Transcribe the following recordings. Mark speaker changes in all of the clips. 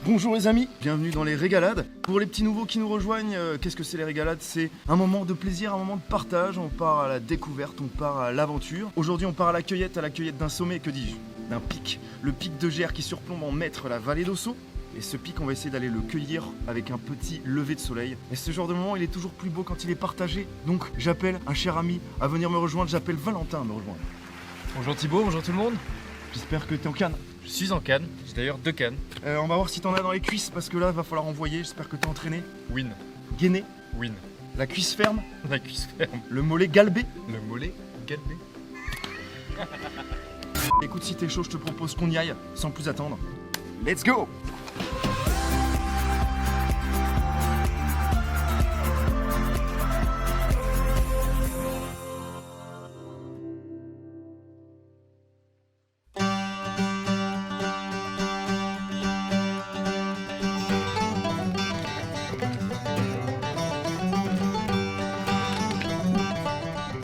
Speaker 1: Bonjour les amis, bienvenue dans les régalades. Pour les petits nouveaux qui nous rejoignent, qu'est-ce que c'est les régalades? C'est un moment de plaisir, un moment de partage, on part à la découverte, on part à l'aventure. Aujourd'hui on part à la cueillette d'un sommet, que dis-je? D'un pic. Le pic de Gers qui surplombe en maître la vallée d'Ossau. Et ce pic, on va essayer d'aller le cueillir avec un petit lever de soleil. Et ce genre de moment, il est toujours plus beau quand il est partagé. Donc j'appelle un cher ami à venir me rejoindre, j'appelle Valentin à me rejoindre.
Speaker 2: Bonjour Thibaut, bonjour tout le monde.
Speaker 1: J'espère que t'es en canne.
Speaker 2: Je suis en canne, j'ai d'ailleurs 2 cannes.
Speaker 1: On va voir si t'en as dans les cuisses parce que là, va falloir envoyer. J'espère que t'es entraîné.
Speaker 2: Win.
Speaker 1: Gainé.
Speaker 2: Win.
Speaker 1: La cuisse ferme.
Speaker 2: La cuisse ferme.
Speaker 1: Le mollet galbé.
Speaker 2: Le mollet galbé.
Speaker 1: Écoute, si t'es chaud, je te propose qu'on y aille sans plus attendre. Let's go!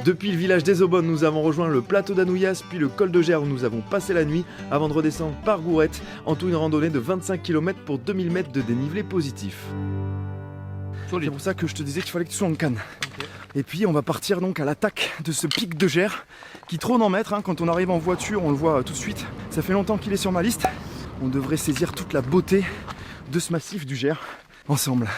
Speaker 1: Depuis le village des Aubonnes, nous avons rejoint le plateau d'Anouillas, puis le col de Gers où nous avons passé la nuit avant de redescendre par Gourette, en tout une randonnée de 25 km pour 2000 mètres de dénivelé positif. C'est pour ça que je te disais qu'il fallait que tu sois en canne. Okay. Et puis on va partir donc à l'attaque de ce pic de Gers qui trône en maître. Quand on arrive en voiture, on le voit tout de suite. Ça fait longtemps qu'il est sur ma liste. On devrait saisir toute la beauté de ce massif du Gers ensemble.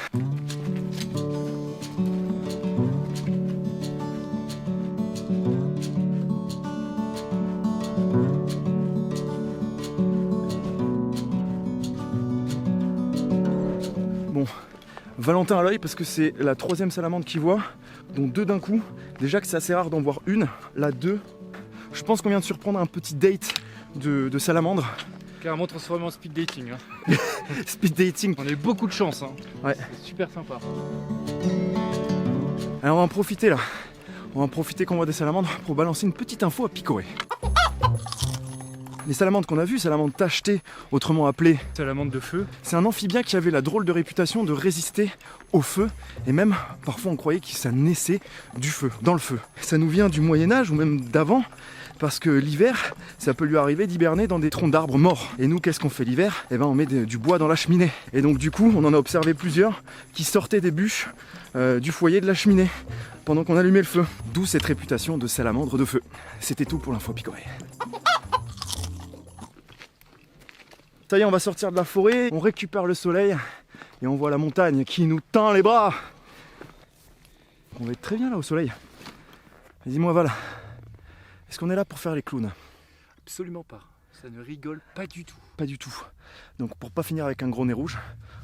Speaker 1: Bon, Valentin à l'œil parce que c'est la 3e salamandre qu'il voit, dont 2 d'un coup. Déjà que c'est assez rare d'en voir une, là 2. Je pense qu'on vient de surprendre un petit date de salamandre.
Speaker 2: Carrément transformé en speed dating. Hein.
Speaker 1: Speed dating.
Speaker 2: On a eu beaucoup de chance. Hein.
Speaker 1: Ouais.
Speaker 2: C'est super sympa.
Speaker 1: Alors on va en profiter là. On va en profiter qu'on voit des salamandres pour balancer une petite info à picorer. Les salamandres qu'on a vues, salamandres tachetées, autrement appelées
Speaker 2: salamandre de feu,
Speaker 1: c'est un amphibien qui avait la drôle de réputation de résister au feu, et même parfois on croyait que ça naissait du feu, dans le feu. Ça nous vient du Moyen-Âge ou même d'avant, parce que l'hiver, ça peut lui arriver d'hiberner dans des troncs d'arbres morts. Et nous, qu'est-ce qu'on fait l'hiver? Eh ben on met du bois dans la cheminée. Et donc du coup, on en a observé plusieurs qui sortaient des bûches du foyer de la cheminée pendant qu'on allumait le feu. D'où cette réputation de salamandre de feu. C'était tout pour l'info picorée. Ça y est, on va sortir de la forêt, on récupère le soleil et on voit la montagne qui nous tend les bras. On va être très bien là au soleil. Dis-moi Val, est-ce qu'on est là pour faire les clowns?
Speaker 2: Absolument pas. Ça ne rigole pas du tout.
Speaker 1: Pas du tout. Donc pour pas finir avec un gros nez rouge,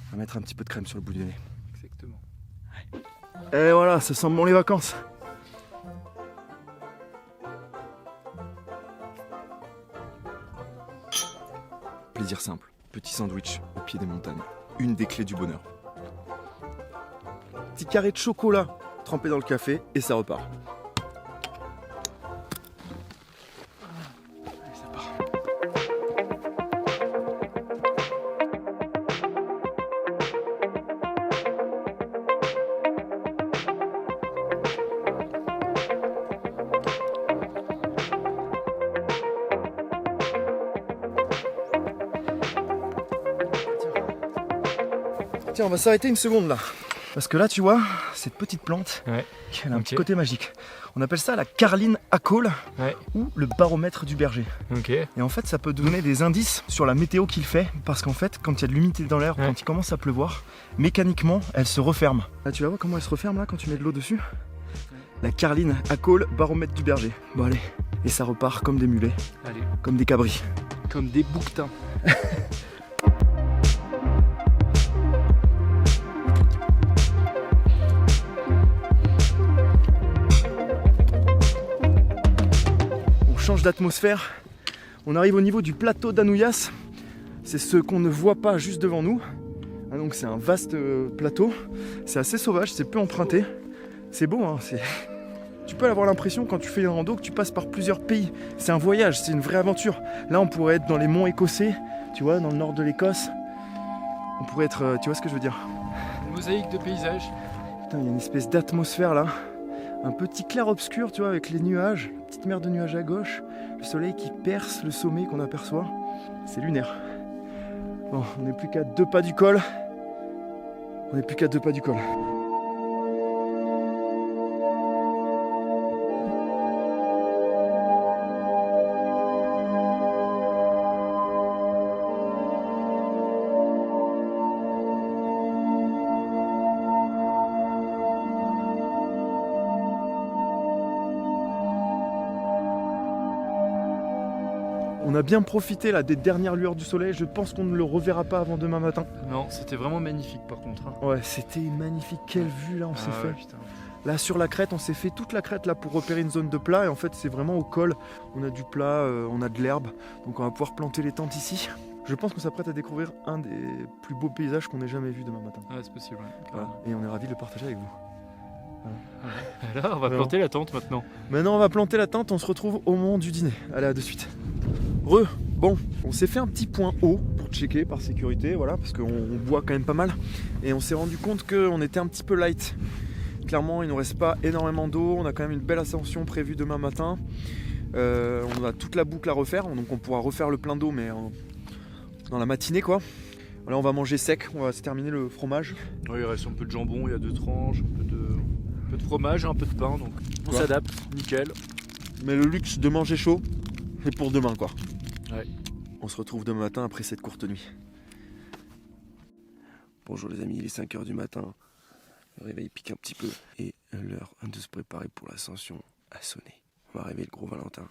Speaker 1: on va mettre un petit peu de crème sur le bout du nez.
Speaker 2: Exactement.
Speaker 1: Ouais. Et voilà, ça sent bon les vacances. Plaisir simple, petit sandwich au pied des montagnes, une des clés du bonheur. Petit carré de chocolat trempé dans le café et ça repart. Allez, ça part. Tiens, on va s'arrêter une seconde là. Parce que là, tu vois, cette petite plante,
Speaker 2: ouais.
Speaker 1: Elle a un petit côté magique. On appelle ça la carline à col,
Speaker 2: ouais.
Speaker 1: Ou le baromètre du berger.
Speaker 2: Okay.
Speaker 1: Et en fait, ça peut donner des indices sur la météo qu'il fait. Parce qu'en fait, quand il y a de l'humidité dans l'air, quand il commence à pleuvoir, mécaniquement, elle se referme. Là, tu vas voir comment elle se referme là quand tu mets de l'eau dessus. La carline à col, baromètre du berger. Bon, allez. Et ça repart comme des mulets.
Speaker 2: Allez.
Speaker 1: Comme des cabris.
Speaker 2: Comme des bouquetins.
Speaker 1: Change d'atmosphère, on arrive au niveau du plateau d'Anouillas, c'est ce qu'on ne voit pas juste devant nous, donc c'est un vaste plateau, c'est assez sauvage, c'est peu emprunté, c'est beau, hein, tu peux avoir l'impression quand tu fais une rando que tu passes par plusieurs pays, c'est un voyage, c'est une vraie aventure. Là on pourrait être dans les monts écossais, tu vois, dans le nord de l'Écosse, on pourrait être, tu vois ce que je veux dire?
Speaker 2: Une mosaïque de paysages.
Speaker 1: Putain, il y a une espèce d'atmosphère là. Un petit clair-obscur, tu vois, avec les nuages, la petite mer de nuages à gauche, le soleil qui perce le sommet qu'on aperçoit. C'est lunaire. Bon, on n'est plus qu'à 2 pas du col. On n'est plus qu'à 2 pas du col. On a bien profité là des dernières lueurs du soleil, je pense qu'on ne le reverra pas avant demain matin.
Speaker 2: Non, c'était vraiment magnifique par contre. Hein.
Speaker 1: Ouais, c'était magnifique, quelle vue là on s'est fait.
Speaker 2: Ouais, putain.
Speaker 1: Là sur la crête, on s'est fait toute la crête là pour repérer une zone de plat et en fait c'est vraiment au col. On a du plat, on a de l'herbe, donc on va pouvoir planter les tentes ici. Je pense qu'on s'apprête à découvrir un des plus beaux paysages qu'on ait jamais vu demain matin.
Speaker 2: Ouais, c'est possible. Ouais.
Speaker 1: Voilà. Et on est ravis de le partager avec vous.
Speaker 2: Là, on va planter la tente maintenant.
Speaker 1: Maintenant on va planter la tente, on se retrouve au moment du dîner. Allez, à de suite. Bon, on s'est fait un petit point haut pour checker par sécurité, voilà, parce qu'on boit quand même pas mal. Et on s'est rendu compte qu'on était un petit peu light. Clairement, il ne nous reste pas énormément d'eau, on a quand même une belle ascension prévue demain matin. On a toute la boucle à refaire, donc on pourra refaire le plein d'eau, mais dans la matinée quoi. Là on va manger sec, on va se terminer le fromage.
Speaker 2: Ouais, il reste un peu de jambon, il y a 2 tranches, un peu de fromage, un peu de pain, donc on s'adapte, nickel.
Speaker 1: Mais le luxe de manger chaud, c'est pour demain quoi.
Speaker 2: Ouais.
Speaker 1: On se retrouve demain matin après cette courte nuit. Bonjour les amis, il est 5h du matin. Le réveil pique un petit peu et l'heure de se préparer pour l'ascension a sonné. On va rêver le gros Valentin.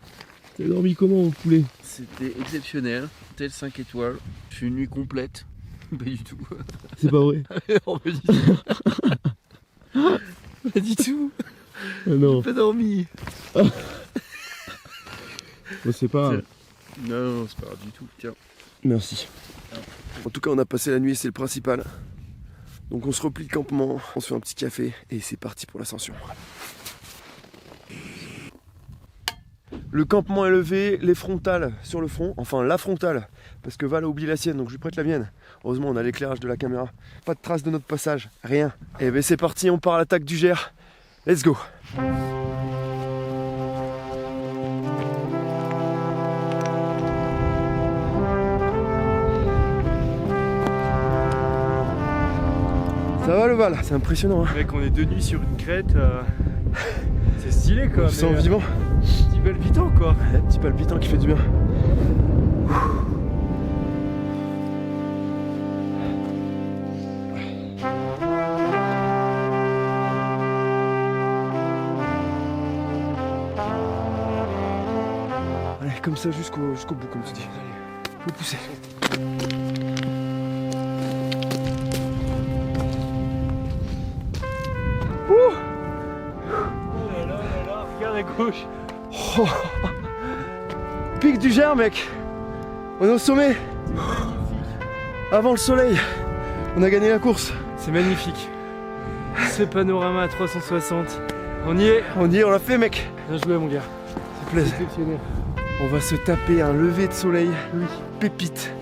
Speaker 3: T'as dormi comment au poulet?
Speaker 4: C'était exceptionnel, tel 5 étoiles. Je suis une nuit complète. Pas du tout.
Speaker 3: C'est pas vrai.
Speaker 4: On me dit pas du tout.
Speaker 3: Ah non.
Speaker 4: Pas dormi.
Speaker 3: Bon, c'est pas grave.
Speaker 4: Non, c'est pas grave du tout. Tiens.
Speaker 3: Merci.
Speaker 1: En tout cas on a passé la nuit, c'est le principal. Donc on se replie le campement, on se fait un petit café et c'est parti pour l'ascension. Le campement est levé, les frontales sur le front, enfin la frontale, parce que Val a oublié la sienne, donc je lui prête la mienne. Heureusement on a l'éclairage de la caméra. Pas de traces de notre passage, rien. Et ben c'est parti, on part à l'attaque du Gers. Let's go. Ça va le Val, c'est impressionnant hein.
Speaker 2: Mec, on est 2 nuits sur une crête. C'est stylé quoi.
Speaker 1: On se sent vivant.
Speaker 2: Petit palpitant quoi.
Speaker 1: Ouais, petit palpitant qui fait du bien. Allez, comme ça jusqu'au bout, comme tu dis. Allez, faut pousser.
Speaker 2: Regarde à gauche.
Speaker 1: Oh. Pic du Gers mec. On est au sommet. Avant le soleil. On a gagné la course.
Speaker 2: C'est magnifique. Ce panorama à 360. On y est.
Speaker 1: On y est, on l'a fait mec.
Speaker 2: Bien joué mon gars.
Speaker 1: Ça plaise.
Speaker 2: Exceptionnel.
Speaker 1: On va se taper un lever de soleil. Oui. Pépite.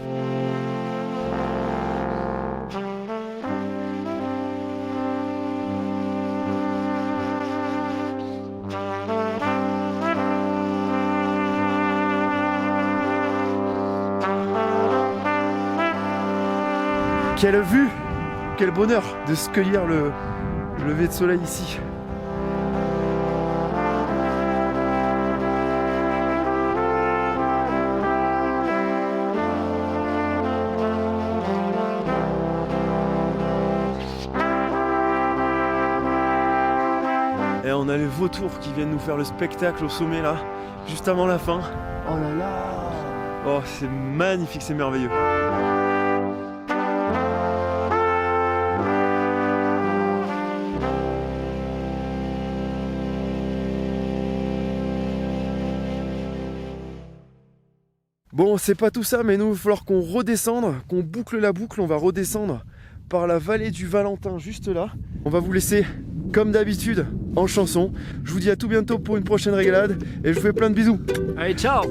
Speaker 1: Quelle vue, quel bonheur de se cueillir le lever de soleil ici. Et on a les vautours qui viennent nous faire le spectacle au sommet là, juste avant la fin. Oh là là! Oh, c'est magnifique, c'est merveilleux. Bon, c'est pas tout ça, mais nous, il va falloir qu'on redescende, qu'on boucle la boucle. On va redescendre par la vallée du Valentin, juste là. On va vous laisser, comme d'habitude, en chanson. Je vous dis à tout bientôt pour une prochaine régalade et je vous fais plein de bisous.
Speaker 2: Allez, ciao.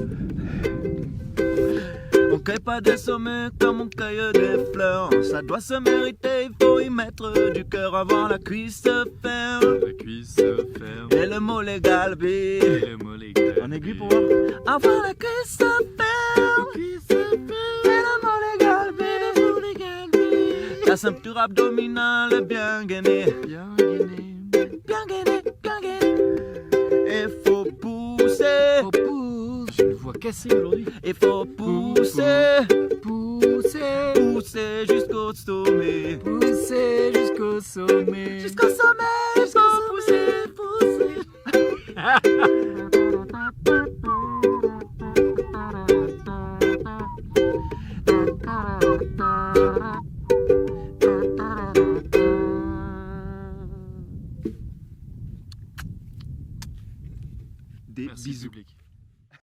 Speaker 4: On cueille pas des sommets comme on cueille des fleurs. Ça doit se mériter, il faut y mettre du cœur avant la cuisse se ferme.
Speaker 2: La cuisse se ferme.
Speaker 4: Et le mot légal, B.
Speaker 2: Le mot légal.
Speaker 4: En aiguille pour voir. Avant la cuisse se ferme. Et le mot légal, B. ceinture abdominale est bien gainée.
Speaker 2: Bien gainé.
Speaker 4: Bien gainée, bien gainée. Et faut pousser.
Speaker 2: Oh, pousse. J'ai une voix cassée aujourd'hui.
Speaker 4: Et faut pousser.
Speaker 2: Pousser.
Speaker 4: Pousser jusqu'au sommet.
Speaker 2: Pousser jusqu'au sommet.
Speaker 4: Jusqu'au sommet. Jusqu'au pousser, pousser.